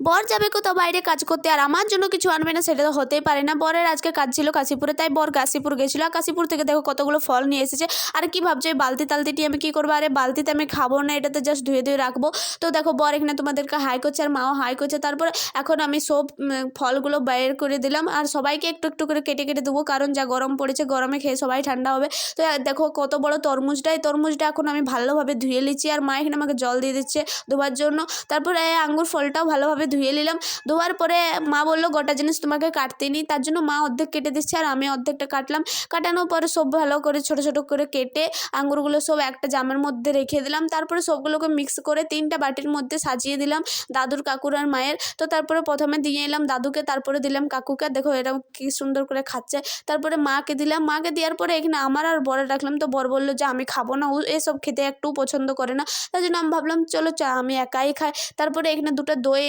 বর যাবে কোথাও বাইরে কাজ করতে, আর আমার জন্য কিছু আনবে না সেটা তো হতেই পারে না। বরের আজকে কাজ ছিল কাশীপুরে, তাই বর কাশীপুর গেছিলো, আর কাশীপুর থেকে দেখো কতগুলো ফল নিয়ে এসেছে। আর কি ভাবছো এই বালতি টালতিটি আমি কী করবো? আরে বালতিতে আমি খাবো না, এটাতে জাস্ট ধুয়ে ধুয়ে রাখবো। তো দেখো বর এখানে তোমাদেরকে হাই করছে আর মাও হাই করছে। তারপরে এখন আমি সব ফলগুলো বের করে দিলাম, আর সবাইকে একটু একটু করে কেটে কেটে দেবো, কারণ যা গরম পড়েছে, গরমে খেয়ে সবাই ঠান্ডা হবে। তো দেখো কত বড় তরমুজটা, এই তরমুজটা এখন আমি ভালোভাবে ধুয়ে নিচ্ছি, আর মা এখানে আমাকে জল দিয়ে দিচ্ছে ধোবার জন্য। তারপরে আঙ্গুর ফলটাও ভালোভাবে ধুয়ে নিলাম। ধোয়ার পরে মা বললো গোটা জিনিস তোমাকে কাটতে নিই, তার জন্য মা অর্ধেক কেটে দিচ্ছে আর আমি অর্ধেকটা কাটলাম। কাটানোর পরে সব ভালো করে ছোটো ছোটো করে কেটে আঙ্গুরগুলো সব একটা জামের মধ্যে রেখে দিলাম। তারপরে সবগুলোকে মিক্স করে 3টা বাটির মধ্যে সাজিয়ে দিলাম দাদুর, কাকুর আর মায়ের। তো তারপরে প্রথমে দিয়ে এলাম দাদুকে, তারপরে দিলাম কাকুকে। দেখো এরকম কি সুন্দর করে খাচ্ছে। তারপরে মাকে দিলাম, মাকে দেওয়ার পরে এখানে আমার আর বরের রাখলাম। তো বর বললো যে আমি খাবো না, ও এসব খেতে একটু পছন্দ করে না। তাই জন্য আমি ভাবলাম চলো চা আমি একাই খাই। তারপরে এখানে 2টা দই